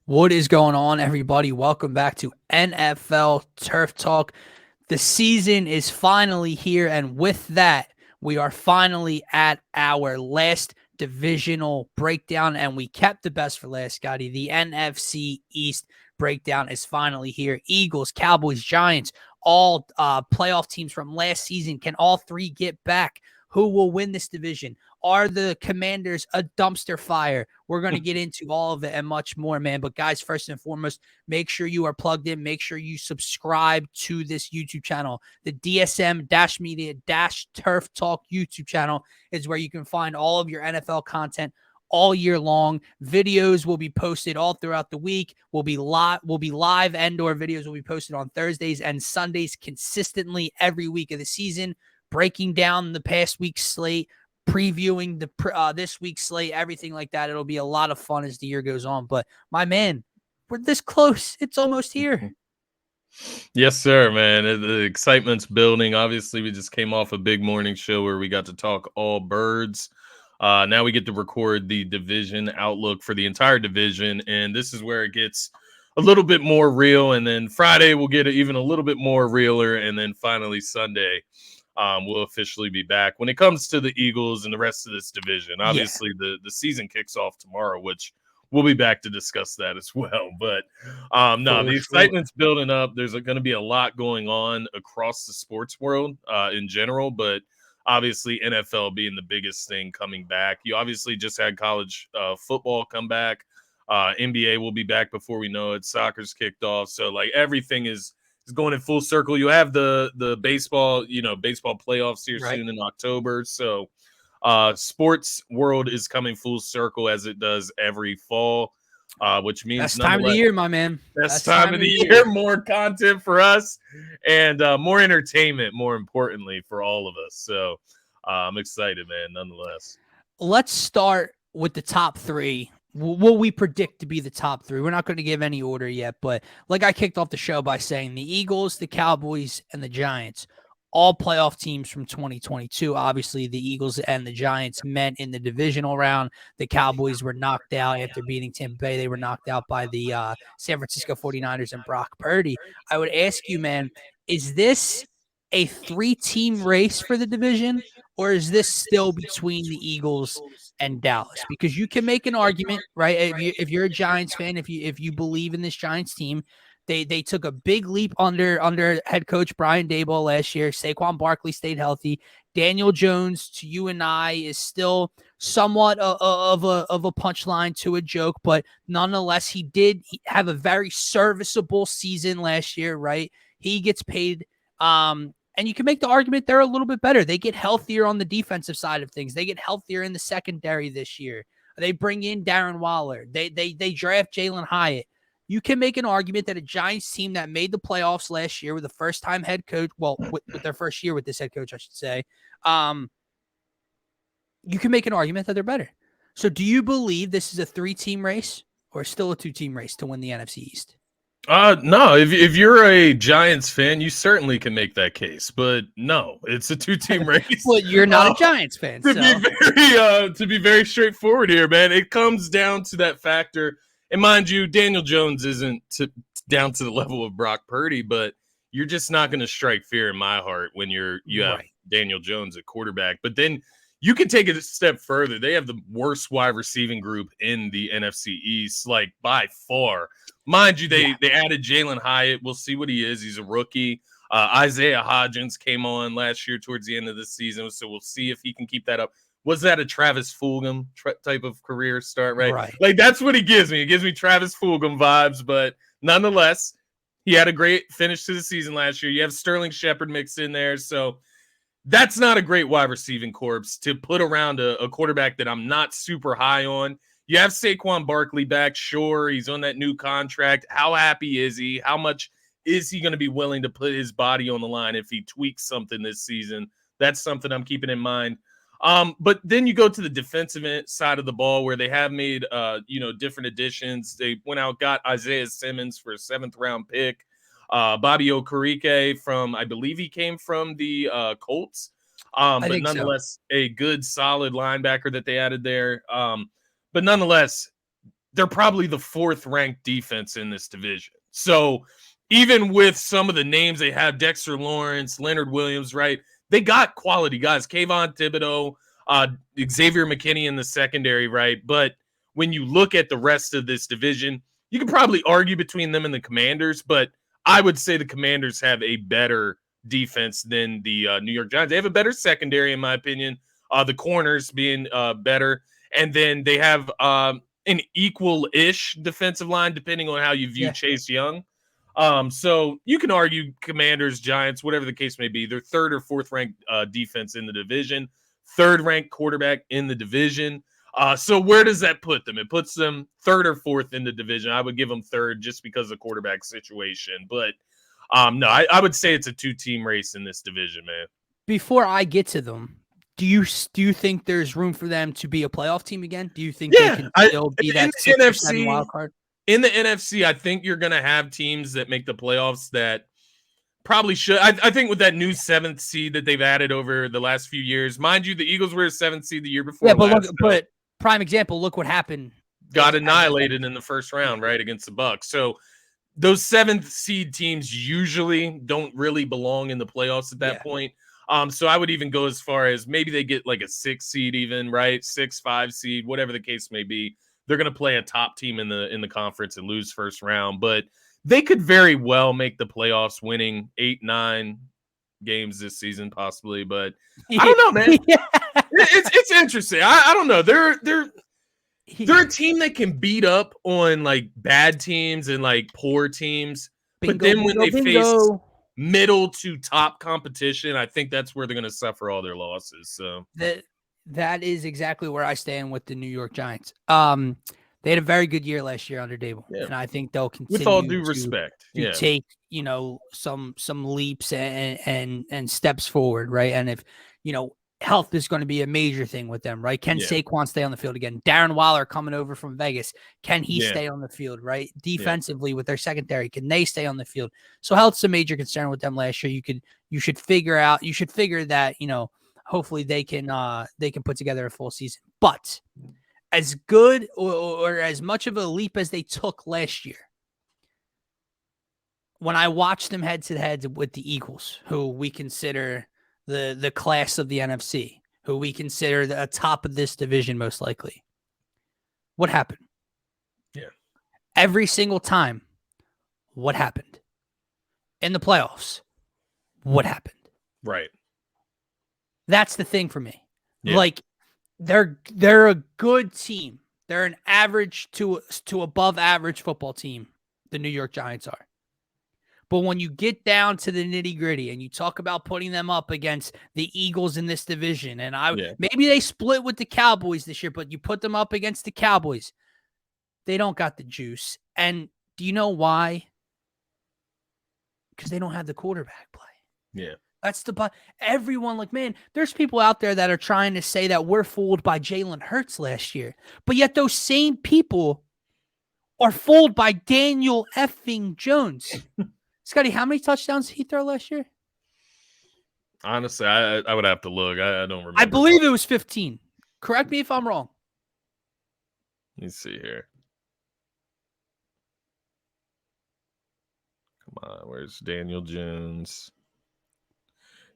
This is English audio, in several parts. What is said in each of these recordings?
What is going on, everybody? Welcome back to NFL Turf Talk. The season is finally here, and with that, we are finally at our last divisional breakdown, and we kept the best for last, Scotty. The NFC East breakdown is finally here. Eagles, Cowboys, Giants, all playoff teams from last season. Can all three get back? Who will win this division? Are the Commanders a dumpster fire? We're going to get into all of it and much more, man. But guys, first and foremost, make sure you are plugged in. Make sure you subscribe to this YouTube channel. The DSM-Media-Turf Talk YouTube channel is where you can find all of your NFL content all year long. Videos will be posted all throughout the week. Will be live and/or videos will be posted on Thursdays and Sundays consistently every week of the season, breaking down the past week's slate, previewing the this week's slate, everything like that. It'll be a lot of fun as the year goes on. But my man, we're this close. It's almost here. Yes, sir, man. The excitement's building. Obviously, we just came off a big morning show where we got to talk all birds. Now we get to record the division outlook for the entire division, and this is where it gets a little bit more real. And then Friday we'll get it even a little bit more realer, and then finally Sunday we'll officially be back when it comes to the Eagles and the rest of this division. Obviously, the season kicks off tomorrow, which we'll be back to discuss that as well. But no, the excitement's building up. There's going to be a lot going on across the sports world in general, but obviously NFL being the biggest thing coming back. You obviously just had college football come back. NBA will be back before we know it. Soccer's kicked off. So like everything is going in full circle. You have the baseball, baseball playoffs here soon in October. So sports world is coming full circle as it does every fall, which means best time of the year, my man. Best time of the year, more content for us, and more entertainment, more importantly, for all of us. So I'm excited, man, nonetheless. Let's start with the top three. What we predict to be the top three. We're not going to give any order yet, but like I kicked off the show by saying the Eagles, the Cowboys, and the Giants, all playoff teams from 2022. Obviously, the Eagles and the Giants met in the divisional round. The Cowboys were knocked out after beating Tampa Bay. They were knocked out by the San Francisco 49ers and Brock Purdy. I would ask you, man, is this a three-team race for the division, or is this still between the Eagles and Dallas? Because you can make an argument, right? If you're a Giants fan, if you believe in this Giants team, they took a big leap under head coach Brian Daboll last year. Saquon Barkley stayed healthy. Daniel Jones, to you and I, is still somewhat of a punchline to a joke, but nonetheless, he did have a very serviceable season last year, right? He gets paid. And you can make the argument they're a little bit better. They get healthier on the defensive side of things. They get healthier in the secondary this year. They bring in Darren Waller. They draft Jalen Hyatt. You can make an argument that a Giants team that made the playoffs last year with a first-time head coach, well, with their first year with this head coach, I should say, you can make an argument that they're better. So do you believe this is a three-team race or still a two-team race to win the NFC East? No, if you're a Giants fan, you certainly can make that case. But no, it's a two-team race. Well, you're not a Giants fan. To be very straightforward here, man, it comes down to that factor. And mind you, Daniel Jones isn't down to the level of Brock Purdy, but you're just not going to strike fear in my heart when you have Daniel Jones at quarterback. But then you can take it a step further. They have the worst wide receiving group in the NFC East, like by far. Mind you, they added Jalen Hyatt. We'll see what he is. He's a rookie. Isaiah Hodgins came on last year towards the end of the season, so we'll see if he can keep that up. Was that a Travis Fulgham type of career start, right? Like, that's what he gives me. It gives me Travis Fulgham vibes, but nonetheless, he had a great finish to the season last year. You have Sterling Shepard mixed in there, so that's not a great wide receiving corps to put around a quarterback that I'm not super high on. You have Saquon Barkley back. Sure, he's on that new contract. How happy is he? How much is he going to be willing to put his body on the line if he tweaks something this season? That's something I'm keeping in mind. But then you go to the defensive side of the ball where they have made, different additions. They went out, got Isaiah Simmons for a 7th-round pick. Bobby Okereke I believe he came from the Colts. But nonetheless, a good, solid linebacker that they added there. But nonetheless, they're probably the 4th ranked defense in this division. So even with some of the names they have, Dexter Lawrence, Leonard Williams, right? They got quality guys, Kayvon Thibodeau, Xavier McKinney in the secondary, right? But when you look at the rest of this division, you can probably argue between them and the Commanders, but I would say the Commanders have a better defense than the New York Giants. They have a better secondary, in my opinion. The corners being better, and then they have an equal-ish defensive line, depending on how you view Chase Young. So you can argue Commanders, Giants, whatever the case may be. They're 3rd or 4th ranked defense in the division, 3rd ranked quarterback in the division. So where does that put them? It puts them 3rd or 4th in the division. I would give them 3rd just because of the quarterback situation. But no, I would say it's a 2-team race in this division, man. Before I get to them, do you think there's room for them to be a playoff team again? Do you think they can still be that 6 or 7 wild card? In the NFC, I think you're going to have teams that make the playoffs that probably should. I think with that new 7th seed that they've added over the last few years, mind you, the Eagles were a 7th seed the year before. Yeah, but prime example, look what happened. Got annihilated in the first round, right, against the Bucs. So those 7th seed teams usually don't really belong in the playoffs at that point. So I would even go as far as maybe they get like a 6 seed even, right? 6, 5 seed, whatever the case may be. They're going to play a top team in the conference and lose first round, but they could very well make the playoffs, winning 8, 9 games this season, possibly. But I don't know, man. It's interesting. I don't know. They're a team that can beat up on like bad teams and like poor teams, but then when they face middle to top competition, I think that's where they're going to suffer all their losses. So that is exactly where I stand with the New York Giants. They had a very good year last year under Dable, and I think they'll continue with all due respect to take some leaps and steps forward, right? And if health is going to be a major thing with them, right? Can Saquon stay on the field again? Darren Waller coming over from Vegas, can he stay on the field, right? Defensively with their secondary, can they stay on the field? So health's a major concern with them last year. You should figure that, hopefully they can put together a full season. But as good or as much of a leap as they took last year, when I watched them head to head with the Eagles, who we consider the class of the NFC, who we consider the top of this division most likely, what happened? Yeah. Every single time, what happened? In the playoffs, what happened? Right. That's the thing for me. Yeah. Like, they're a good team. They're an average to above average football team. The New York Giants are. But when you get down to the nitty gritty and you talk about putting them up against the Eagles in this division, and maybe they split with the Cowboys this year, but you put them up against the Cowboys, they don't got the juice. And do you know why? Because they don't have the quarterback play. Yeah. That's everyone, like, man, there's people out there that are trying to say that we're fooled by Jalen Hurts last year. But yet those same people are fooled by Daniel effing Jones. Scotty, how many touchdowns did he throw last year? Honestly, I would have to look. I don't remember. I believe it was 15. Correct me if I'm wrong. Let me see here. Come on, where's Daniel Jones?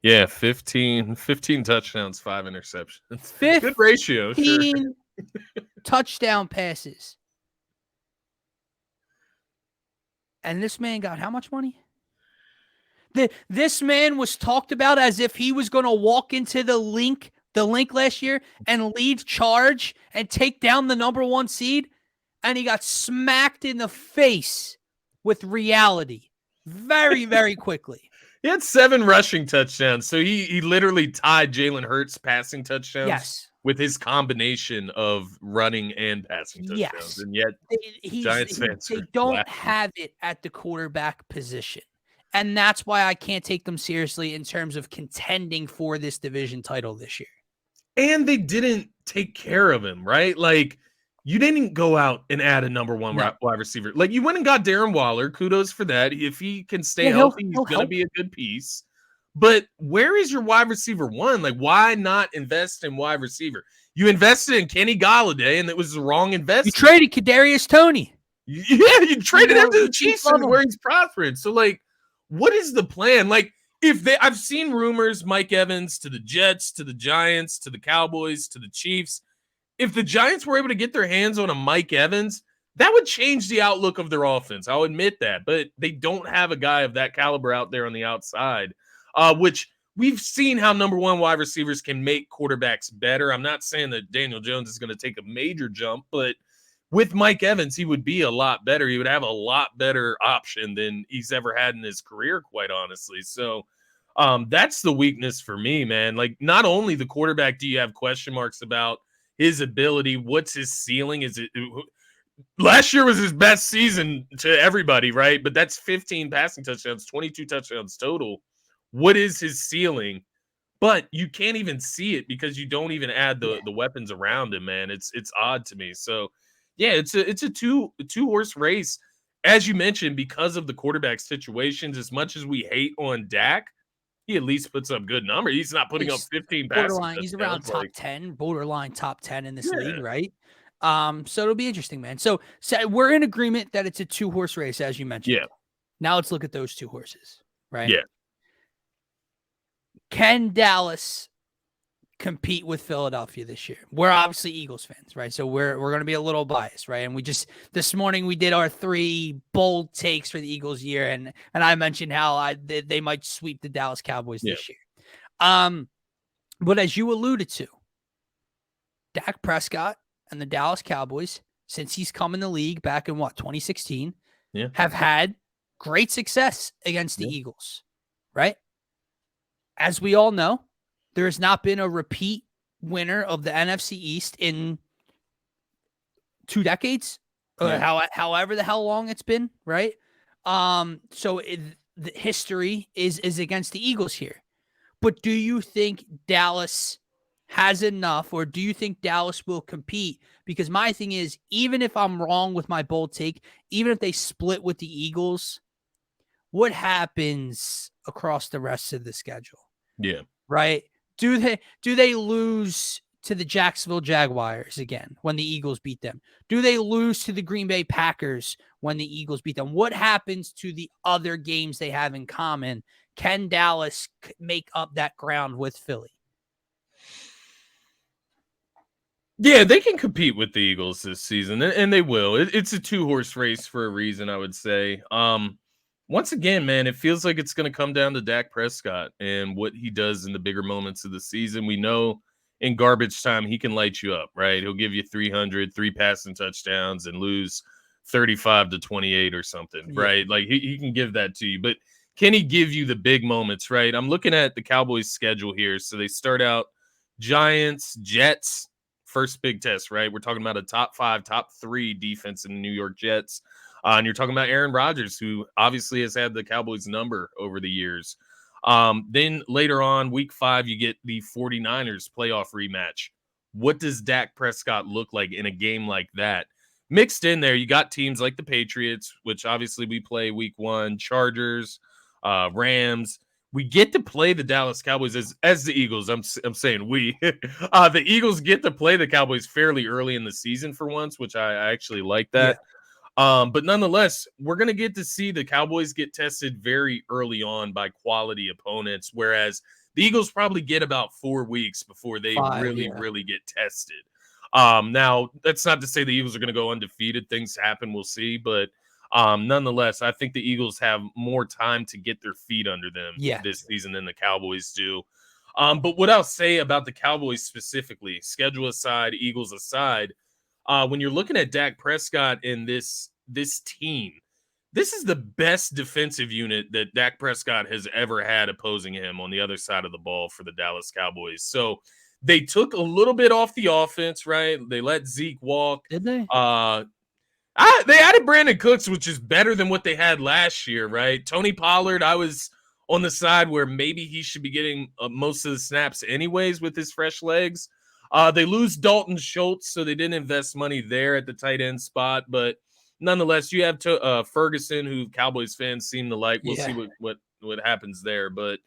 Yeah, 15 touchdowns, 5 interceptions. Good ratio, sure. Touchdown passes. And this man got how much money? This man was talked about as if he was going to walk into the link last year and lead charge and take down the number 1 seed. And he got smacked in the face with reality very, very quickly. He had 7 rushing touchdowns. So he literally tied Jalen Hurts passing touchdowns with his combination of running and passing touchdowns. Yes. And yet Giants fans they don't have it at the quarterback position. And that's why I can't take them seriously in terms of contending for this division title this year. And they didn't take care of him, right? Like, you didn't go out and add a number 1 wide receiver. Like, you went and got Darren Waller. Kudos for that. If he can stay healthy, he's going to be a good piece. But where is your wide receiver 1? Like, why not invest in wide receiver? You invested in Kenny Golladay, and it was the wrong You investment. traded Kadarius Toney. Yeah, you traded him to the you Chiefs love and him. where he's prospering. So, like, what is the plan? Like, I've seen rumors, Mike Evans to the Jets, to the Giants, to the Cowboys, to the Chiefs. If the Giants were able to get their hands on a Mike Evans, that would change the outlook of their offense. I'll admit that, but they don't have a guy of that caliber out there on the outside, which we've seen how number one wide receivers can make quarterbacks better. I'm not saying that Daniel Jones is going to take a major jump, but with Mike Evans, he would be a lot better. He would have a lot better option than he's ever had in his career, quite honestly. So that's the weakness for me, man. Like, not only the quarterback do you have question marks about his ability, what's his ceiling? Is it last year was his best season to everybody, right? But that's 15 passing touchdowns, 22 touchdowns total. What is his ceiling? But you can't even see it because you don't even add the weapons around him, man. It's odd to me. So yeah, it's a two horse race, as you mentioned, because of the quarterback situations. As much as we hate on Dak, he at least puts up good numbers. He's not putting up 15 passing touchdowns. He's around top 10, borderline top 10 in this league, right? So it'll be interesting, man. So we're in agreement that it's a 2-horse race, as you mentioned. Yeah. Now let's look at those 2 horses, right? Yeah. Can Dallas compete with Philadelphia this year? We're obviously Eagles fans, right? So we're going to be a little biased, right? And we just this morning we did our 3 bold takes for the Eagles year, and I mentioned how they might sweep the Dallas Cowboys this year. But as you alluded to, Dak Prescott and the Dallas Cowboys, since he's come in the league back in 2016, have had great success against the Eagles, right? As we all know, there has not been a repeat winner of the NFC East in 2 decades, or however the hell long it's been, right? So the history is against the Eagles here. But do you think Dallas has enough, or do you think Dallas will compete? Because my thing is, even if I'm wrong with my bold take, even if they split with the Eagles, what happens across the rest of the schedule? Yeah. Right? Do they lose to the Jacksonville Jaguars again when the Eagles beat them? Do they lose to the Green Bay Packers when the Eagles beat them? What happens to the other games they have in common? Can Dallas make up that ground with Philly? Yeah, they can compete with the Eagles this season, and they will. It's a 2-horse race for a reason, I would say. Once again, man, it feels like it's going to come down to Dak Prescott and what he does in the bigger moments of the season. We know in garbage time, he can light you up, right? He'll give you 300, 3 passing touchdowns, and lose 35-28 or something, right? Like, he can give that to you. But can he give you the big moments, right? I'm looking at the Cowboys' schedule here. So they start out Giants, Jets, first big test, right? We're talking about a top 5, top 3 defense in the New York Jets. And you're talking about Aaron Rodgers, who obviously has had the Cowboys number over the years. Then later on, week 5, you get the 49ers playoff rematch. What does Dak Prescott look like in a game like that? Mixed in there, you got teams like the Patriots, which obviously we play week 1, Chargers, Rams. We get to play the Dallas Cowboys as the Eagles. I'm saying we. The Eagles get to play the Cowboys fairly early in the season for once, which I actually like that. But nonetheless, we're going to get to see the Cowboys get tested very early on by quality opponents, whereas the Eagles probably get about 4 weeks before they really get tested. Now, that's not to say the Eagles are going to go undefeated. Things happen. We'll see. But nonetheless, I think the Eagles have more time to get their feet under them this season than the Cowboys do. But what I'll say about the Cowboys specifically, schedule aside, Eagles aside, when you're looking at Dak Prescott and this team, this is the best defensive unit that Dak Prescott has ever had opposing him on the other side of the ball for the Dallas Cowboys. So they took a little bit off the offense, right? They let Zeke walk. Did they? They added Brandon Cooks, which is better than what they had last year, right? Tony Pollard, I was on the side where maybe he should be getting most of the snaps anyways with his fresh legs. They lose Dalton Schultz, so they didn't invest money there at the tight end spot. But nonetheless, you have Ferguson, who Cowboys fans seem to like. We'll see what happens there. But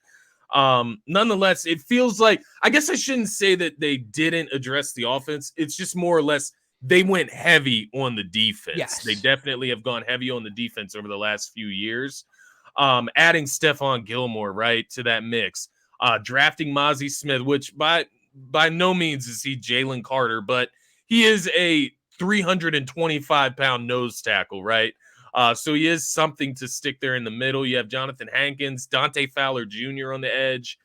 Nonetheless, it feels like, I guess I shouldn't say that they didn't address the offense. It's just more or less they went heavy on the defense. They Yes. definitely have gone heavy on the defense over the last few years. Adding Stephon Gilmore, right, to that mix. Drafting Mozzie Smith, which by no means is he Jalen Carter, but he is a 325-pound nose tackle, right? So he is something to stick there in the middle. You have Jonathan Hankins, Dante Fowler Jr. on the edge.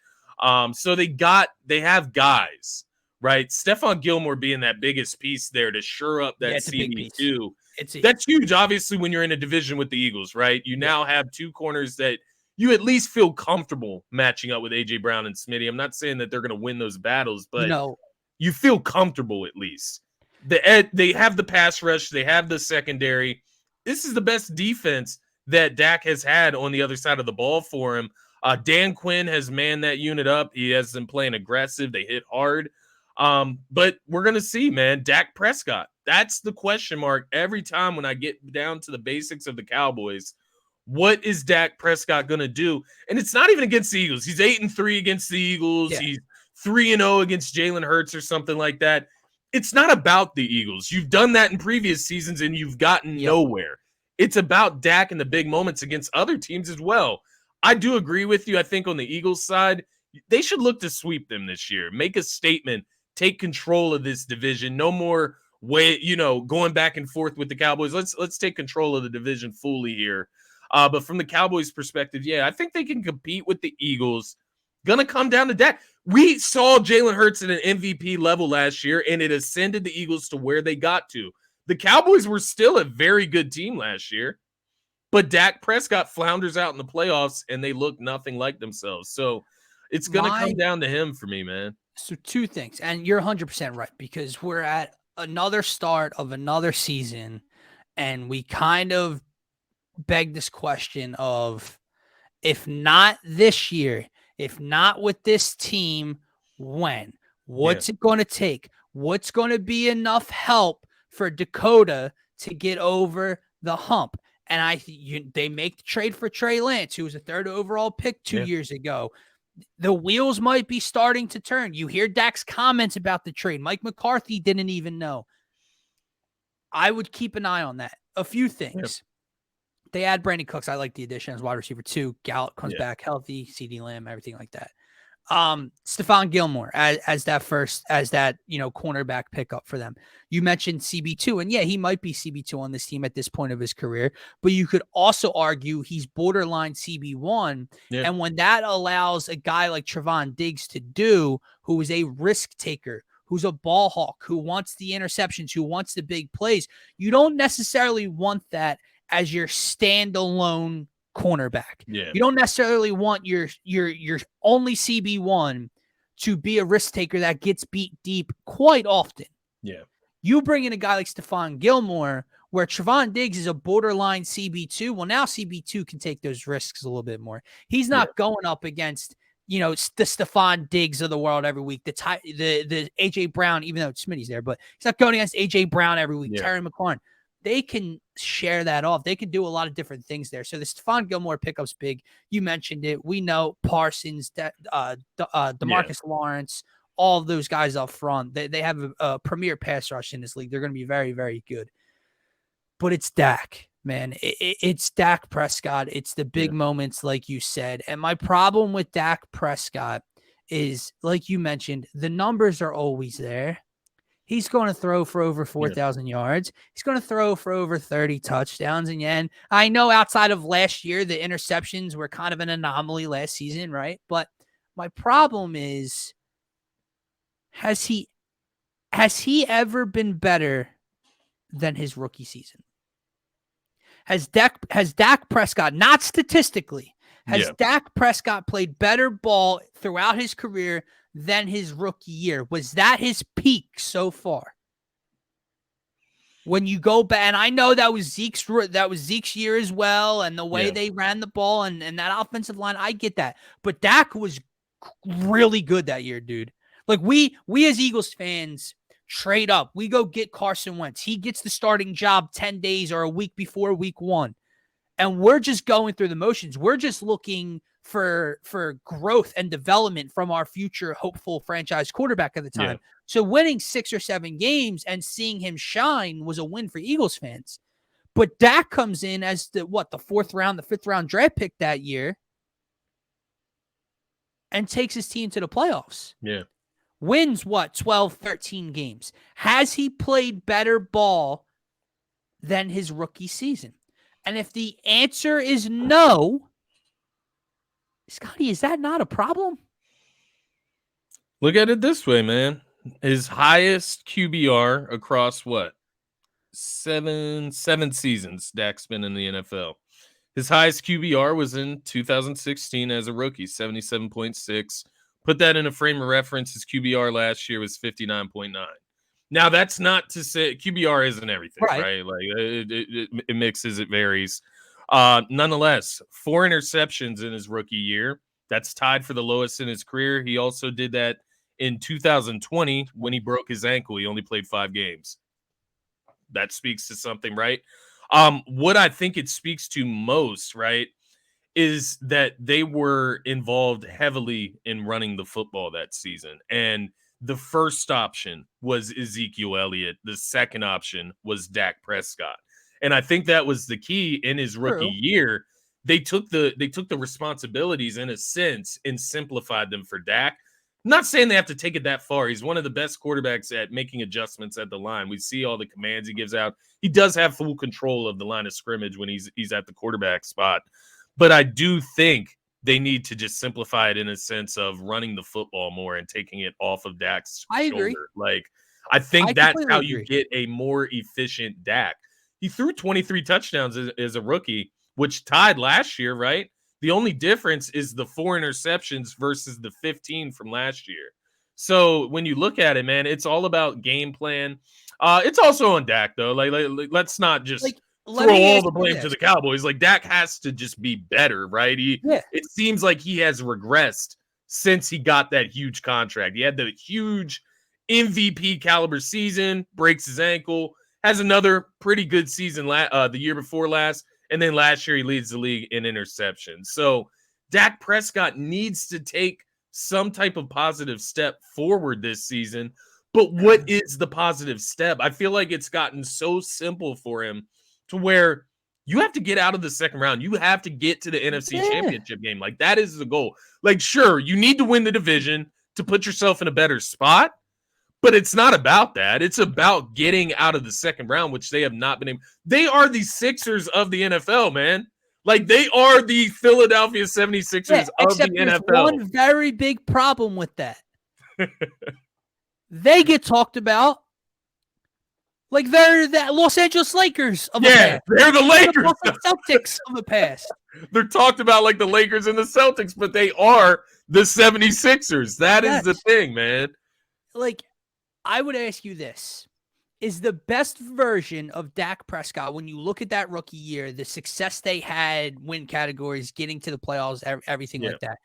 So they have guys, right? Stephon Gilmore being that biggest piece there to shore up that It's a big piece. CB2. That's huge, obviously, when you're in a division with the Eagles, right? You now have two corners that you at least feel comfortable matching up with A.J. Brown and Smitty. I'm not saying that they're going to win those battles, but you feel comfortable at least. They have the pass rush. They have the secondary. This is the best defense that Dak has had on the other side of the ball for him. Dan Quinn has manned that unit up. He has them playing aggressive. They hit hard. But we're going to see, man. Dak Prescott. That's the question mark every time when I get down to the basics of the Cowboys. What is Dak Prescott going to do? And it's not even against the Eagles. He's 8-3 against the Eagles. Yeah. He's 3-0 against Jalen Hurts or something like that. It's not about the Eagles. You've done that in previous seasons and you've gotten nowhere. It's about Dak in the big moments against other teams as well. I do agree with you. I think on the Eagles side, they should look to sweep them this year. Make a statement. Take control of this division. No more going back and forth with the Cowboys. Let's take control of the division fully here. But from the Cowboys' perspective, I think they can compete with the Eagles. Gonna come down to Dak. We saw Jalen Hurts at an MVP level last year, and it ascended the Eagles to where they got to. The Cowboys were still a very good team last year, but Dak Prescott flounders out in the playoffs, and they look nothing like themselves. So it's gonna come down to him for me, man. So two things, and you're 100% right, because we're at another start of another season, and we kind of beg this question of, if not this year, if not with this team, when? What's it going to take? What's going to be enough help for Dakota to get over the hump? And they make the trade for Trey Lance, who was a 3rd overall pick 2 years ago. The wheels might be starting to turn. You hear Dak's comments about the trade. Mike McCarthy didn't even know. I would keep an eye on that. A few things. They add Brandon Cooks. I like the addition as wide receiver 2. Gallup comes back healthy. CD Lamb, everything like that. Stephon Gilmore as that cornerback pickup for them. You mentioned CB2, and he might be CB2 on this team at this point of his career, but you could also argue he's borderline CB1. And when that allows a guy like Trevon Diggs to do, who is a risk taker, who's a ball hawk, who wants the interceptions, who wants the big plays, you don't necessarily want that as your standalone cornerback. You don't necessarily want your only CB1 to be a risk taker that gets beat deep quite often. You bring in a guy like Stephon Gilmore, where Trevon Diggs is a borderline CB2. Well, now CB2 can take those risks a little bit more. He's not going up against, the Stephon Diggs of the world every week, the AJ Brown, even though Smitty's there, but he's not going against AJ Brown every week, Terry McLaurin. They can share that off. They can do a lot of different things there. So the Stephon Gilmore pickup's big. You mentioned it. We know Parsons, DeMarcus Lawrence, all of those guys up front. They have a premier pass rush in this league. They're going to be very, very good. But it's Dak, man. It's Dak Prescott. It's the big moments, like you said. And my problem with Dak Prescott is, like you mentioned, the numbers are always there. He's going to throw for over 4,000 yards. He's going to throw for over 30 touchdowns. And I know outside of last year, the interceptions were kind of an anomaly last season, right? But my problem is, has he ever been better than his rookie season? Has Dak Prescott, not statistically, has Dak Prescott played better ball throughout his career than his rookie year? Was that his peak so far? When you go back, and I know that was Zeke's year as well, and the way they ran the ball and that offensive line, I get that. But Dak was really good that year, dude. Like we as Eagles fans trade up. We go get Carson Wentz. He gets the starting job 10 days or a week before week 1. And we're just going through the motions. We're just looking for growth and development from our future hopeful franchise quarterback at the time. Yeah. So winning 6 or 7 games and seeing him shine was a win for Eagles fans. But Dak comes in as the 4th round, the 5th round draft pick that year and takes his team to the playoffs. Yeah. Wins 12, 13 games. Has he played better ball than his rookie season? And if the answer is no, Scotty, is that not a problem? Look at it this way, man. His highest QBR across what? Seven seasons Dak's been in the NFL. His highest QBR was in 2016 as a rookie, 77.6. Put that in a frame of reference. His QBR last year was 59.9. Now, that's not to say QBR isn't everything, right? Like it mixes, it varies. Nonetheless, 4 interceptions in his rookie year. That's tied for the lowest in his career. He also did that in 2020 when he broke his ankle. He only played 5 games. That speaks to something, right? What I think it speaks to most, right, is that they were involved heavily in running the football that season. And the first option was Ezekiel Elliott. The second option was Dak Prescott. And I think that was the key in his rookie year. They took the responsibilities in a sense and simplified them for Dak. I'm not saying they have to take it that far. He's one of the best quarterbacks at making adjustments at the line. We see all the commands he gives out. He does have full control of the line of scrimmage when he's at the quarterback spot. But I do think they need to just simplify it in a sense of running the football more and taking it off of Dak's shoulder. Agree. Like, I think that's how you get a more efficient Dak. He threw 23 touchdowns as a rookie, which tied last year, right? The only difference is the 4 interceptions versus the 15 from last year. So when you look at it, man, it's all about game plan. It's also on Dak, though. Like let's not just throw all the blame to the Cowboys. Like, Dak has to just be better, right? It seems like he has regressed since he got that huge contract. He had the huge MVP caliber season, breaks his ankle, has another pretty good season the year before last. And then last year, he leads the league in interceptions. So Dak Prescott needs to take some type of positive step forward this season. But what is the positive step? I feel like it's gotten so simple for him to where you have to get out of the second round. You have to get to the NFC Championship game. Like, that is the goal. Like, sure, you need to win the division to put yourself in a better spot. But it's not about that. It's about getting out of the second round, which they have not been able. They are the Sixers of the NFL, man. Like, they are the Philadelphia 76ers of the NFL. One very big problem with that. They get talked about like they're the Los Angeles Lakers of the past. They're the Lakers. They're the Celtics of the past. They're talked about like the Lakers and the Celtics, but they are the 76ers. That is the thing, man. Like, I would ask you this. Is the best version of Dak Prescott, when you look at that rookie year, the success they had, win categories, getting to the playoffs, everything like that,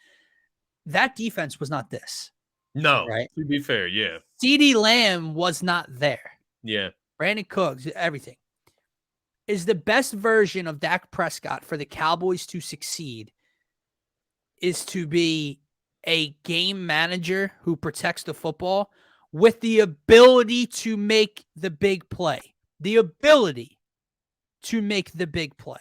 that defense was not this. No, right? To be fair, CeeDee Lamb was not there. Yeah. Brandon Cooks, everything. Is the best version of Dak Prescott for the Cowboys to succeed is to be a game manager who protects the football with the ability to make the big play. The ability to make the big play.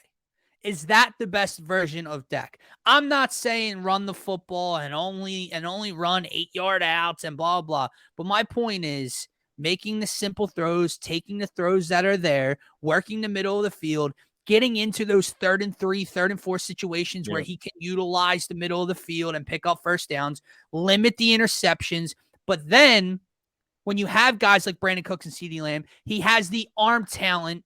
Is that the best version of Dak? I'm not saying run the football and only run 8-yard outs and blah, blah. But my point is making the simple throws, taking the throws that are there, working the middle of the field, getting into those 3rd and 3, 3rd and 4 situations where he can utilize the middle of the field and pick up first downs, limit the interceptions. But then when you have guys like Brandon Cooks and CeeDee Lamb, he has the arm talent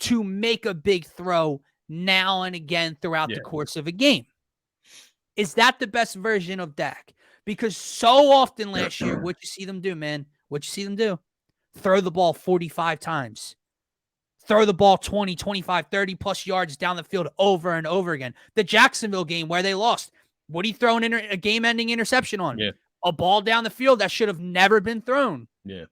to make a big throw now and again throughout the course of a game. Is that the best version of Dak? Because so often last year, what you see them do, man, throw the ball 45 times. Throw the ball 20, 25, 30 plus yards down the field over and over again. The Jacksonville game where they lost, what are you throwing a game-ending interception on? Yeah. A ball down the field that should have never been thrown. Yeah.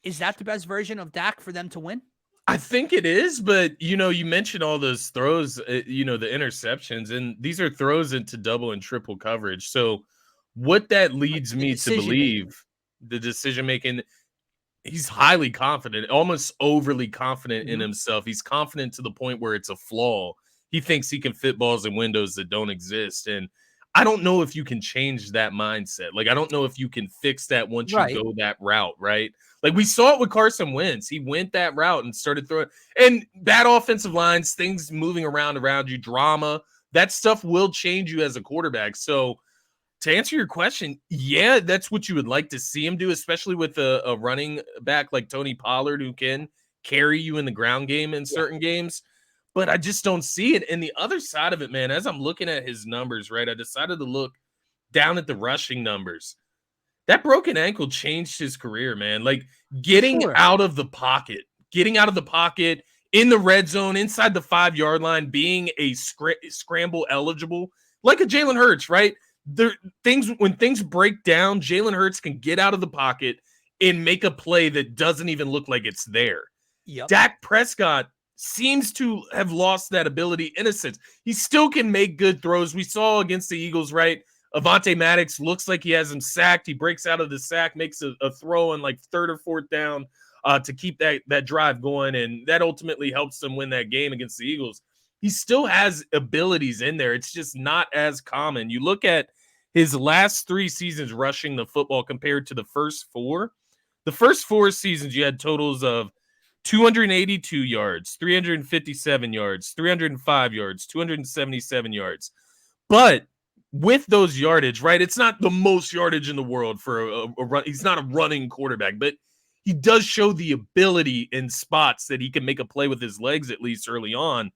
Is that the best version of Dak for them to win? I think it is, but you mentioned all those throws, the interceptions, and these are throws into double and triple coverage. So what that Like leads the me to decision making. believe, the decision making, he's highly confident, almost overly confident in Mhm. himself. He's confident to the point where it's a flaw. He thinks he can fit balls in windows that don't exist. And I don't know if you can change that mindset. Like, I don't know if you can fix that once you Right. go that route, right? Like, we saw it with Carson Wentz. He went that route and started throwing, and bad offensive lines, things moving around you, drama, that stuff will change you as a quarterback. So, to answer your question, yeah, that's what you would like to see him do, especially with a running back like Tony Pollard who can carry you in the ground game in Yeah. certain games. But I just don't see it. And the other side of it, man, as I'm looking at his numbers, right, I decided to look down at the rushing numbers. That broken ankle changed his career, man. Like For getting sure. out of the pocket, getting out of the pocket in the red zone, inside the 5 yard line, being a scramble eligible, like a Jalen Hurts, right? There things when things break down, Jalen Hurts can get out of the pocket and make a play that doesn't even look like it's there. Yep. Dak Prescott seems to have lost that ability in a sense. He still can make good throws. We saw against the Eagles, right? Avonte Maddox looks like he has him sacked. He breaks out of the sack, makes a throw on like third or fourth down to keep that drive going, and that ultimately helps them win that game against the Eagles. He still has abilities in there. It's just not as common. You look at his last 3 seasons rushing the football compared to the first four. The first 4 seasons, you had totals of 282 yards, 357 yards, 305 yards, 277 yards. But with those yardage, right? It's not the most yardage in the world for a run. He's not a running quarterback, but he does show the ability in spots that he can make a play with his legs, at least early on.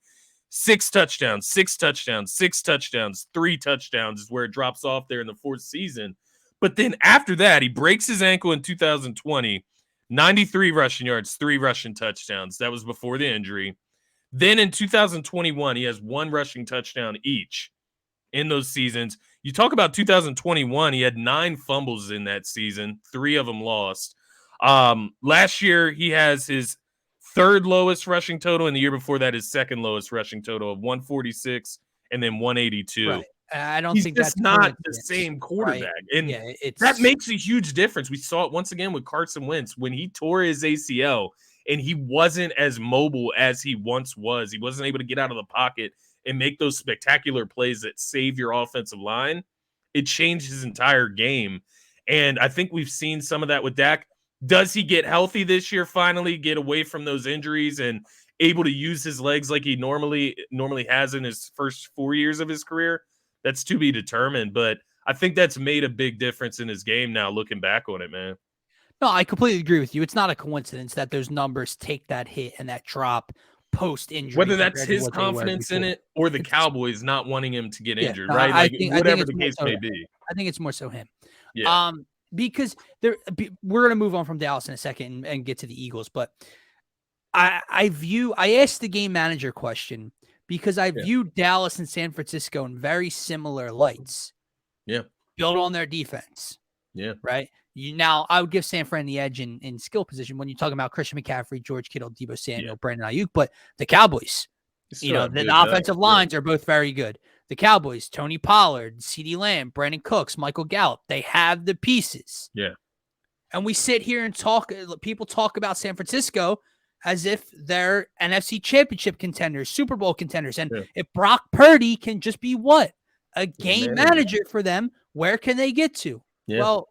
6 touchdowns, 6 touchdowns, 6 touchdowns, 3 touchdowns is where it drops off there in the 4th season. But then after that, he breaks his ankle in 2020, 93 rushing yards, 3 rushing touchdowns. That was before the injury. Then in 2021, he has 1 rushing touchdown each in those seasons. You talk about 2021, he had 9 fumbles in that season, 3 of them lost. Last year, he has his third lowest rushing total, and the year before that, his second lowest rushing total of 146 and then 182. Right. I don't He's think just that's not the coincidence. same Right. quarterback. And Yeah. that It's makes a huge difference. We saw it once again with Carson Wentz when he tore his ACL and he wasn't as mobile as he once was. He wasn't able to get out of the pocket and make those spectacular plays that save your offensive line. It changed his entire game. And I think we've seen some of that with Dak. Does he get healthy this year, finally get away from those injuries and able to use his legs like he normally has in his first 4 years of his career? That's to be determined, but I think that's made a big difference in his game now looking back on it, man. No, I completely agree with you. It's not a coincidence that those numbers take that hit and that drop post injury Whether that's compared to his what they were confidence in before. it or the It's Cowboys not wanting him to get Yeah, injured, no, right? I Like think whatever it's the more case so may him. be. I think it's more so him. Yeah. Because we're gonna move on from Dallas in a second and get to the Eagles, but I asked the game manager question because I Yeah. view Dallas and San Francisco in very similar lights, Yeah. built on their defense, Yeah. right? Now I would give San Fran the edge in skill position when you're talking about Christian McCaffrey, George Kittle, Deebo Yeah. Samuel, Brandon Ayuk, but the Cowboys, You still have the good depth. offensive Yeah. lines are both very good. The Cowboys, Tony Pollard, CeeDee Lamb, Brandon Cooks, Michael Gallup, they have the pieces. Yeah. And we sit here and people talk about San Francisco as if they're NFC championship contenders, Super Bowl contenders. And Yeah. if Brock Purdy can just be what? A game Manager. manager for them, where can they get to? Yeah. Well,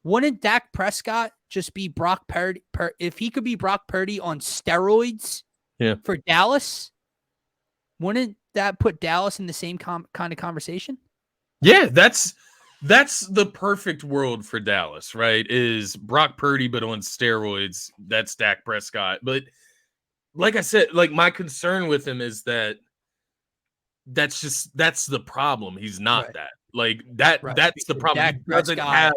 wouldn't Dak Prescott just be Brock Purdy? If he could be Brock Purdy on steroids for Dallas, wouldn't that put Dallas in the same kind of conversation? Yeah, that's the perfect world for Dallas, right? Is Brock Purdy but on steroids. That's Dak Prescott. But like I said, like my concern with him is that's the problem. He's not Right. that. Like that's the Because problem. Dak He doesn't Prescott- have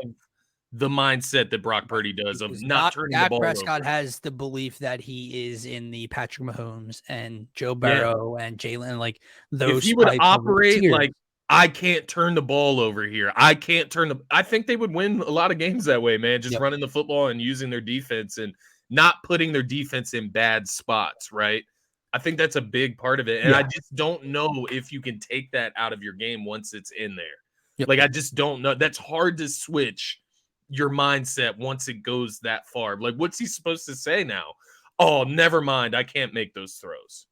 the mindset that Brock Purdy does of not turning the Dak ball Prescott over. has the belief that he is in the Patrick Mahomes and Joe Burrow and Jalen, like those. If he would type of operate tiers. like I can't turn the ball over here. I think they would win a lot of games that way, man. Just Yep. running the football and using their defense and not putting their defense in bad spots, right? I think that's a big part of it. And Yeah. I just don't know if you can take that out of your game once it's in there. Yep. Like, I just don't know. That's hard to switch your mindset once it goes that far. Like, what's he supposed to say now? Oh, never mind. I can't make those throws.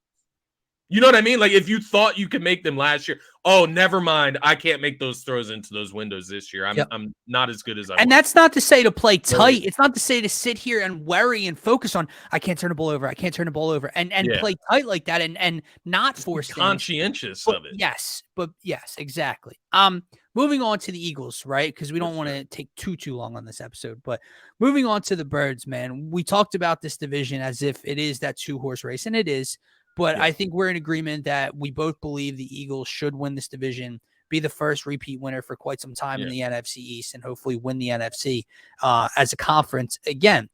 You know what I mean? Like, if you thought you could make them last year, oh, never mind. I can't make those throws into those windows this year. I'm not as good as I was. And that's not to say to play tight. It's not to say to sit here and worry and focus on, I can't turn the ball over. I can't turn the ball over and play tight like that and not force conscientious of it. Yes, exactly. Moving on to the Eagles, right? Because we don't want to take too long on this episode. But moving on to the Birds, man. We talked about this division as if it is that 2-horse race, and it is. But I think we're in agreement that we both believe the Eagles should win this division, be the first repeat winner for quite some time in the NFC East, and hopefully win the NFC as a conference again.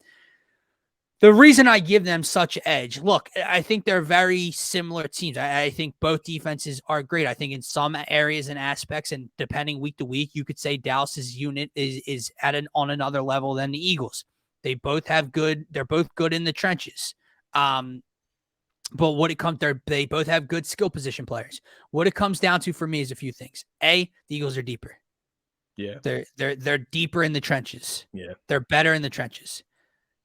The reason I give them such edge, look, I think they're very similar teams. I think both defenses are great. I think in some areas and aspects, and depending week to week, you could say Dallas's unit is on another level than the Eagles. They both have they're both good in the trenches. But what it comes, they both have good skill position players. What it comes down to for me is a few things. The Eagles are deeper. Yeah, they're deeper in the trenches. Yeah, they're better in the trenches.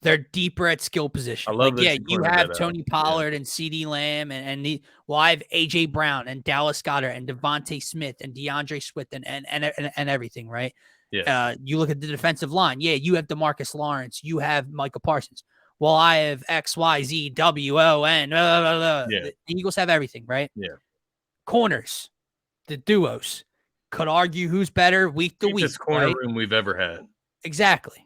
They're deeper at skill position. I love that. You have Tony Pollard and CeeDee Lamb and I have AJ Brown and Dallas Goedert and Devontae Smith and DeAndre Swift and everything, right? Yeah. You look at the defensive line. Yeah, you have DeMarcus Lawrence. You have Micah Parsons. Well, I have X, Y, Z, W, O, N. The Eagles have everything, right? Yeah. Corners, the duos. Could argue who's better week to week. This corner room we've ever had. Exactly.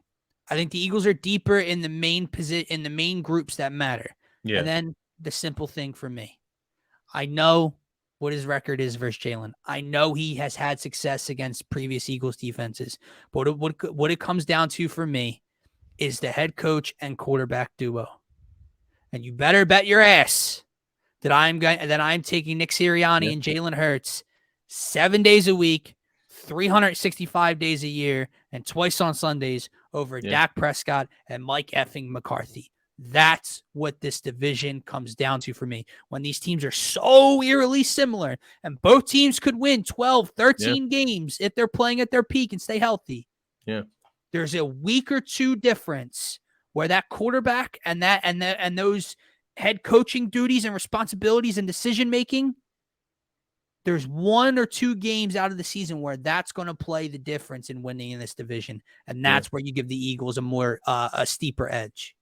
I think the Eagles are deeper in the main groups that matter. Yeah. And then the simple thing for me. I know what his record is versus Jalen. I know he has had success against previous Eagles defenses. But what it comes down to for me is the head coach and quarterback duo. And you better bet your ass that I'm taking Nick Sirianni and Jalen Hurts 7 days a week, 365 days a year, and twice on Sundays over Dak Prescott and Mike effing McCarthy. That's what this division comes down to for me. When these teams are so eerily similar and both teams could win 12, 13 games if they're playing at their peak and stay healthy. Yeah. There's a week or two difference where that quarterback and those head coaching duties and responsibilities and decision-making, there's 1 or 2 games out of the season where that's going to play the difference in winning in this division. And that's where you give the Eagles a steeper edge.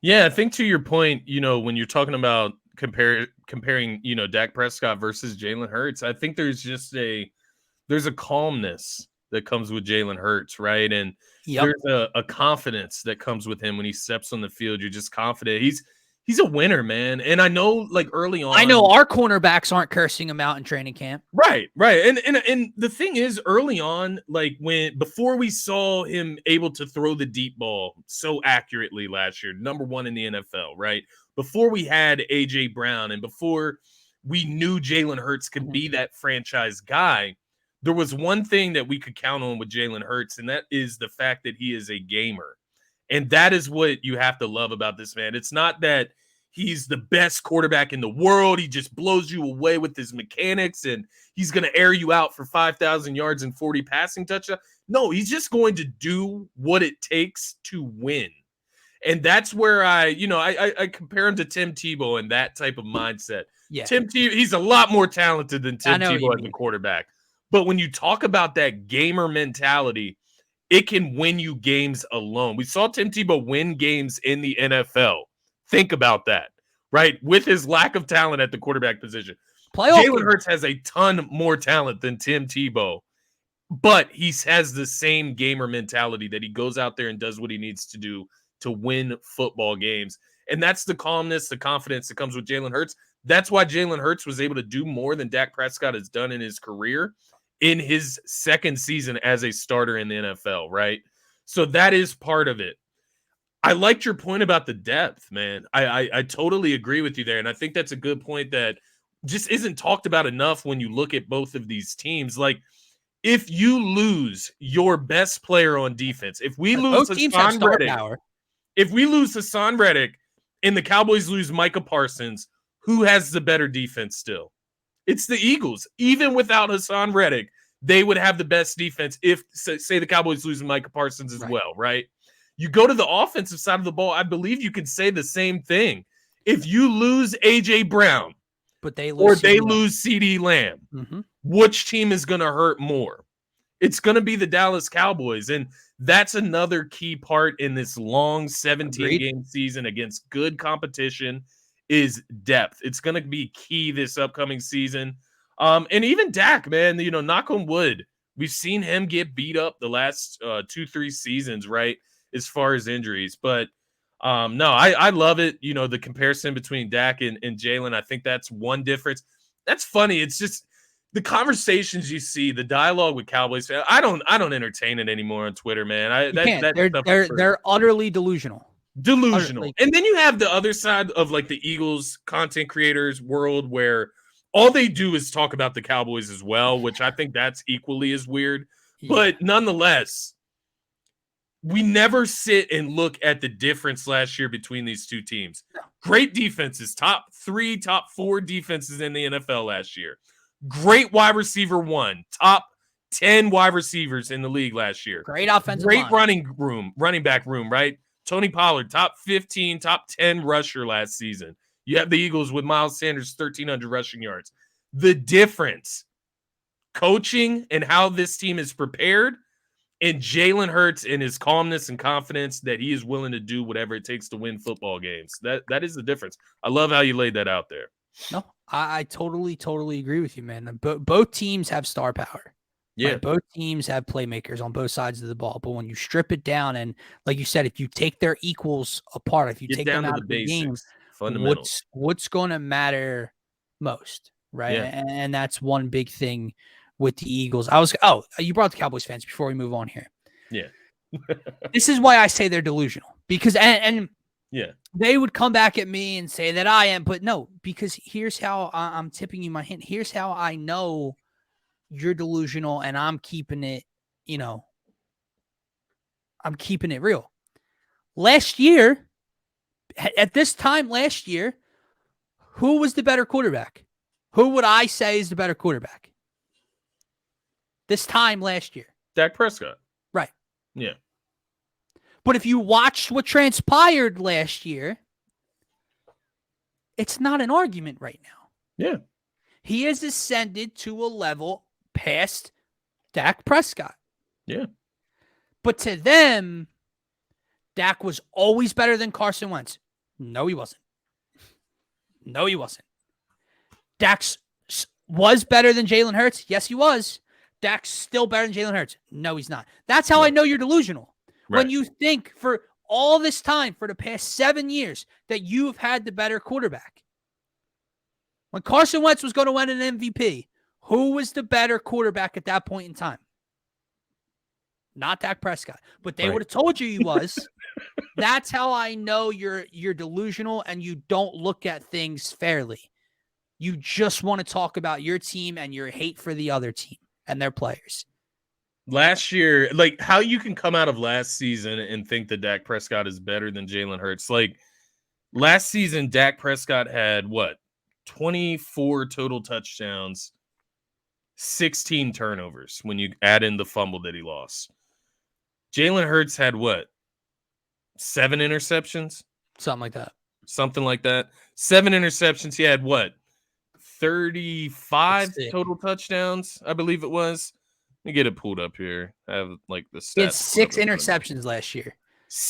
Yeah, I think to your point, when you're talking about comparing, Dak Prescott versus Jalen Hurts, I think there's just there's a calmness that comes with Jalen Hurts, right? And there's a confidence that comes with him when he steps on the field. You're just confident. He's a winner, man. And I know, early on, I know our cornerbacks aren't cursing him out in training camp. Right. And the thing is, early on, before we saw him able to throw the deep ball so accurately last year, number 1 in the NFL, right? Before we had AJ Brown and before we knew Jalen Hurts could be that franchise guy, there was one thing that we could count on with Jalen Hurts, and that is the fact that he is a gamer. And that is what you have to love about this man. It's not that he's the best quarterback in the world. He just blows you away with his mechanics, and he's going to air you out for 5,000 yards and 40 passing touchdowns. No, he's just going to do what it takes to win. And that's where I compare him to Tim Tebow and that type of mindset. Yeah. Tim Tebow, he's a lot more talented than Tim Tebow as a quarterback. But when you talk about that gamer mentality, it can win you games alone. We saw Tim Tebow win games in the NFL. Think about that, right? With his lack of talent at the quarterback position. Jalen Hurts has a ton more talent than Tim Tebow, but he has the same gamer mentality that he goes out there and does what he needs to do to win football games. And that's the calmness, the confidence that comes with Jalen Hurts. That's why Jalen Hurts was able to do more than Dak Prescott has done in his career in his second season as a starter in the NFL, right? So that is part of it. I liked your point about the depth, man. I totally agree with you there. And I think that's a good point that just isn't talked about enough when you look at both of these teams. If you lose your best player on defense, if we lose Hassan Reddick, If we lose Hassan Reddick and the Cowboys lose Micah Parsons, who has the better defense still? It's the Eagles. Even without Hassan Reddick, they would have the best defense if, say, the Cowboys lose Micah Parsons as well, right? You go to the offensive side of the ball, I believe you can say the same thing. If you lose A.J. Brown but they lose CeeDee Lamb, mm-hmm. which team is going to hurt more? It's going to be the Dallas Cowboys. And that's another key part in this long 17-game season against good competition is depth. It's going to be key this upcoming season. And even Dak, man, knock on wood, we've seen him get beat up the last 2-3 seasons, right, as far as injuries. But no, I love it. The comparison between Dak and Jalen, I think that's one difference. That's funny. It's just the conversations you see, the dialogue with Cowboys fans. I don't entertain it anymore on Twitter, man. They're utterly delusional. And then you have the other side of like the Eagles content creators world where all they do is talk about the Cowboys as well, which I think that's equally as weird. Yeah. But nonetheless, we never sit and look at the difference last year between these two teams. No. Great defenses, top 3, top 4 defenses in the NFL last year. Great wide receiver 1, top 10 wide receivers in the league last year. Great offensive line. Running back room, right? Tony Pollard, top 15, top 10 rusher last season. You have the Eagles with Miles Sanders, 1,300 rushing yards. The difference, coaching and how this team is prepared, and Jalen Hurts and his calmness and confidence that he is willing to do whatever it takes to win football games. That is the difference. I love how you laid that out there. No, I totally agree with you, man. Both teams have star power. Yeah. Right? Both teams have playmakers on both sides of the ball. But when you strip it down and, like you said, if you take their equals apart, if you take them out of the game, what's going to matter most, right? Yeah. And that's one big thing with the Eagles. You brought the Cowboys fans before we move on here. Yeah. This is why I say they're delusional. Because and yeah, they would come back at me and say that I am, but no, because here's how I'm tipping you my hint. Here's how I know you're delusional and I'm keeping it, I'm keeping it real. Last year, at this time last year, who was the better quarterback? Who would I say is the better quarterback? This time last year. Dak Prescott. Right. Yeah. But if you watched what transpired last year, it's not an argument right now. Yeah. He has ascended to a level past Dak Prescott. Yeah. But to them, Dak was always better than Carson Wentz. No, he wasn't. No, he wasn't. Dak was better than Jalen Hurts. Yes, he was. Dak's still better than Jalen Hurts. No, he's not. That's how I know you're delusional. Right. When you think for all this time, for the past 7 years, that you've had the better quarterback. When Carson Wentz was going to win an MVP, who was the better quarterback at that point in time? Not Dak Prescott. But they would have told you he was. That's how I know you're delusional and you don't look at things fairly. You just want to talk about your team and your hate for the other team and their players. Last year, like how you can come out of last season and think that Dak Prescott is better than Jalen Hurts. Like last season, Dak Prescott had 24 total touchdowns, 16 turnovers when you add in the fumble that he lost. Jalen Hurts had 7 interceptions? Something like that. 7 interceptions. He had 35 total touchdowns, I believe it was. Let me get it pulled up here. I have the stats. He had 6 interceptions last year.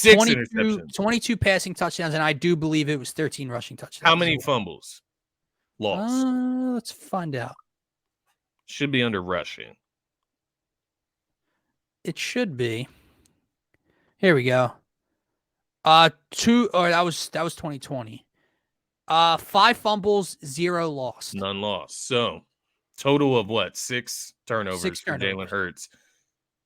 22 interceptions. 22 passing touchdowns, and I do believe it was 13 rushing touchdowns. How many fumbles? Lost. Let's find out. Should be under rushing. It should be. Here we go. That was 2020. 5 fumbles, 0 lost. None lost. So total of 6 turnovers for Jalen Hurts.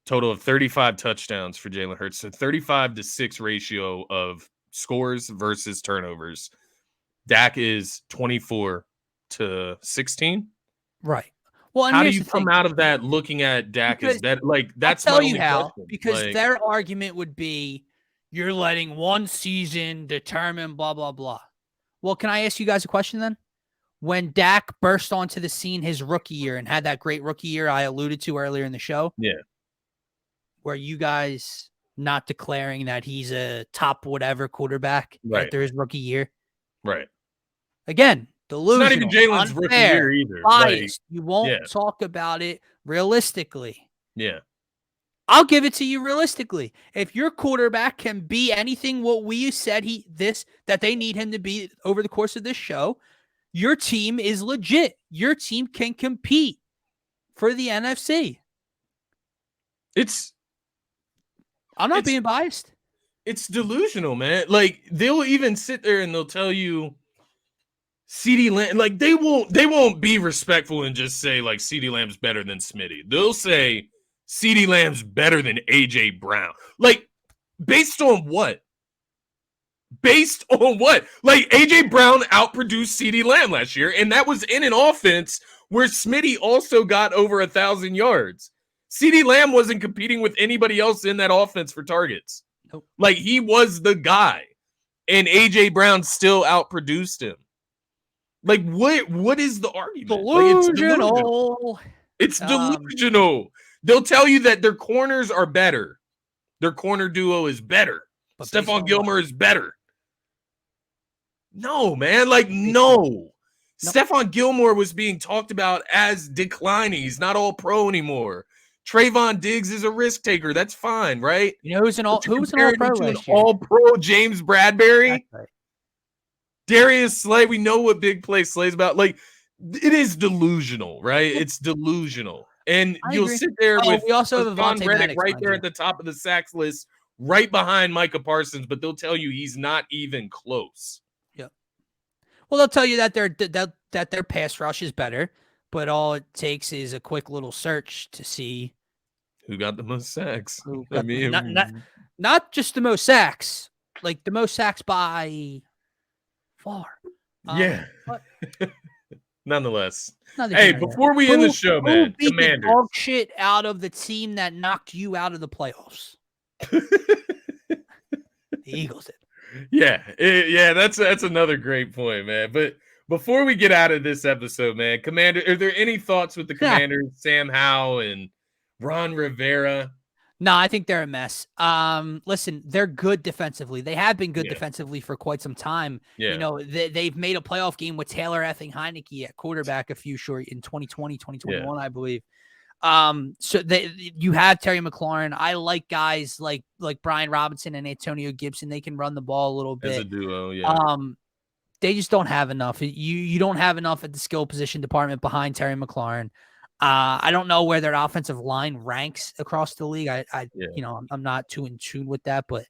Total of 35 touchdowns for Jalen Hurts. So 35-6 ratio of scores versus turnovers. Dak is 24-16. Right. Well, and how do you come out of that looking at Dak as better? Like that's I'll tell you how. Because their argument would be you're letting one season determine blah, blah, blah. Well, can I ask you guys a question then? When Dak burst onto the scene his rookie year and had that great rookie year I alluded to earlier in the show, Yeah. were you guys not declaring that he's a top whatever quarterback Right. after his rookie year? Right. Again, delusional, it's not even Jalen's unfair, rookie year either. biased. You won't yeah. talk about it realistically. Yeah. I'll give it to you realistically. If your quarterback can be anything what we said that they need him to be over the course of this show, your team is legit. Your team can compete for the NFC. I'm not being biased. It's delusional, man. Like, they'll even sit there and they'll tell you CeeDee Lamb, like they won't be respectful and just say like CeeDee Lamb's better than Smitty. They'll say CeeDee Lamb's better than AJ Brown. Like, based on what? Based on what? Like, AJ Brown outproduced CeeDee Lamb last year, and that was in an offense where Smitty also got over 1,000 yards. CeeDee Lamb wasn't competing with anybody else in that offense for targets. Nope. Like, he was the guy, and AJ Brown still outproduced him. Like, what is the argument? Delusional. It's delusional. They'll tell you that their corners are better. Their corner duo is better. Stephon Gilmore is better. No, man. Like, no. Stephon Gilmore was being talked about as declining. He's not all pro anymore. Trayvon Diggs is a risk taker. That's fine, right? You know who's an all pro last year? All pro James Bradbury. That's right. Darius Slay, we know what big play Slay's about. Like, it is delusional, right? It's delusional. And you'll sit there with we also have Von Reddick right there at the top of the sacks list, right behind Micah Parsons, but they'll tell you he's not even close. Yep. Well, they'll tell you that their pass rush is better, but all it takes is a quick little search to see who got the most sacks. Not just the most sacks, like the most sacks by far. Yeah. But nonetheless. Hey, before we end the show, man, who beat the dog shit out of the team that knocked you out of the playoffs? The Eagles did. Yeah, that's another great point, man. But before we get out of this episode, man, Commander, are there any thoughts with the Commanders, Sam Howell and Ron Rivera? No, I think they're a mess. Listen, they're good defensively. They have been good defensively for quite some time. Yeah. You know, they've made a playoff game with Taylor effing Heineke at quarterback a few short in 2020, 2021, I believe. So you have Terry McLaurin. I like guys like Brian Robinson and Antonio Gibson. They can run the ball a little bit. As a duo, yeah. They just don't have enough. You don't have enough at the skill position department behind Terry McLaurin. I don't know where their offensive line ranks across the league. I'm not too in tune with that, but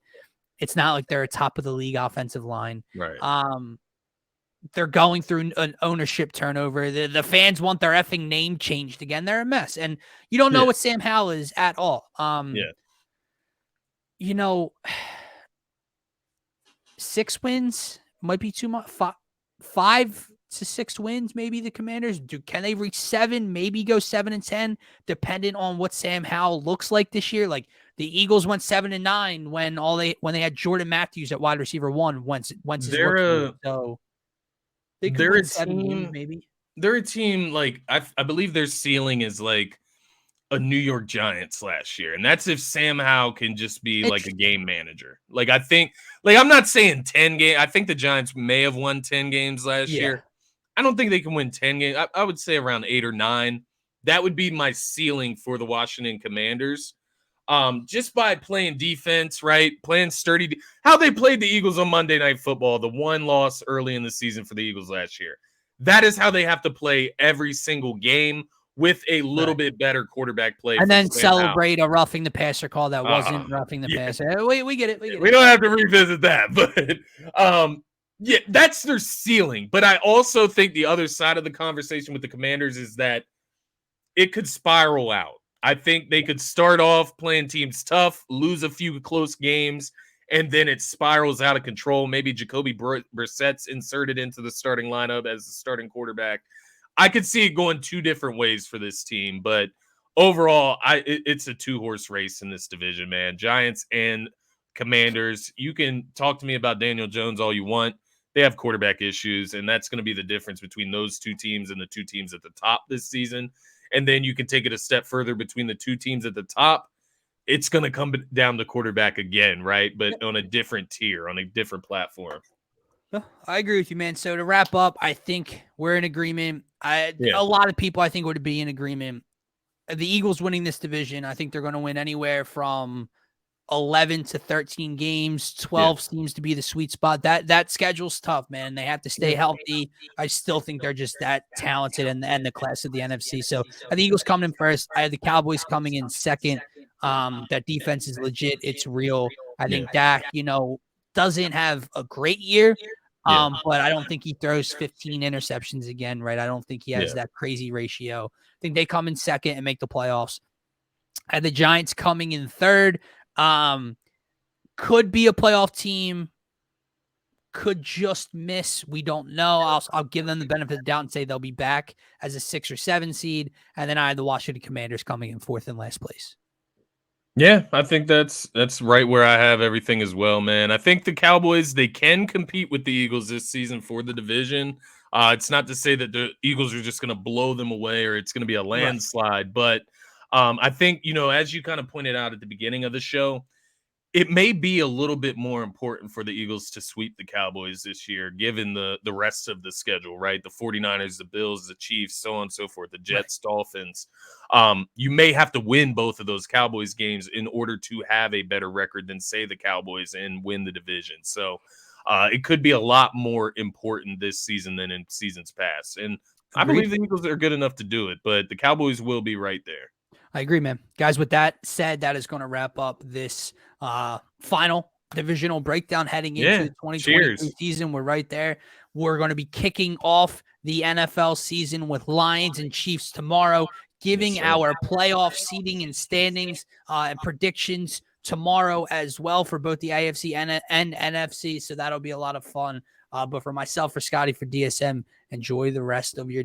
it's not like they're a top of the league offensive line. Right. They're going through an ownership turnover. The fans want their effing name changed again. They're a mess, and you don't know what Sam Howell is at all. You know, 6 wins might be too much. 5 to 6 wins, maybe the Commanders can they reach 7, maybe go 7-10, depending on what Sam Howell looks like this year. Like the Eagles went 7-9 when they had Jordan Matthews at wide receiver 1 once his rookie. So they're a team, maybe. They're a team like I believe their ceiling is like a New York Giants last year, and that's if Sam Howell can just be like a game manager. Like I think, like I'm not saying 10 games. I think the Giants may have won 10 games last year. I don't think they can win 10 games. I would say around 8 or 9. That would be my ceiling for the Washington Commanders. Just by playing defense, right? Playing sturdy. How they played the Eagles on Monday Night Football, the one loss early in the season for the Eagles last year. That is how they have to play every single game with a little bit better quarterback play. And then celebrate a roughing the passer call that wasn't roughing the passer. We get it. We don't have to revisit that, but yeah, that's their ceiling. But I also think the other side of the conversation with the Commanders is that it could spiral out. I think they could start off playing teams tough, lose a few close games, and then it spirals out of control. Maybe Jacoby Brissett's inserted into the starting lineup as the starting quarterback. I could see it going 2 different ways for this team, but overall, it's a 2-horse race in this division, man. Giants and Commanders. You can talk to me about Daniel Jones all you want. They have quarterback issues, and that's going to be the difference between those two teams and the two teams at the top this season. And then you can take it a step further between the two teams at the top. It's going to come down to quarterback again, right? But on a different tier, on a different platform. I agree with you, man. So to wrap up, I think we're in agreement. A lot of people, I think, would be in agreement. The Eagles winning this division, I think they're going to win anywhere from 11 to 13 games. 12 seems to be the sweet spot. That schedule's tough, man. They have to stay healthy. I still think they're just that talented and the class of the NFC. So I have the Eagles coming in first. I have the Cowboys coming in second. That defense is legit. It's real. I think Dak, doesn't have a great year. But I don't think he throws 15 interceptions again, right? I don't think he has that crazy ratio. I think they come in second and make the playoffs. I had the Giants coming in third. Could be a playoff team. Could just miss. We don't know. I'll give them the benefit of the doubt and say they'll be back as a 6 or 7 seed. And then I had the Washington Commanders coming in fourth and last place. Yeah, I think that's right where I have everything as well, man. I think the Cowboys, they can compete with the Eagles this season for the division. It's not to say that the Eagles are just going to blow them away or it's going to be a landslide, but I think, as you kind of pointed out at the beginning of the show, it may be a little bit more important for the Eagles to sweep the Cowboys this year, given the rest of the schedule, right? The 49ers, the Bills, the Chiefs, so on and so forth, the Jets, Dolphins. You may have to win both of those Cowboys games in order to have a better record than, say, the Cowboys and win the division. So it could be a lot more important this season than in seasons past. And I believe the Eagles are good enough to do it, but the Cowboys will be right there. I agree, man. Guys, with that said, that is going to wrap up this final divisional breakdown heading into the 2023 season. We're right there. We're going to be kicking off the NFL season with Lions and Chiefs tomorrow, giving our playoff seeding and standings and predictions tomorrow as well for both the AFC and NFC. So that'll be a lot of fun. But for myself, for Scotty, for DSM, enjoy the rest of your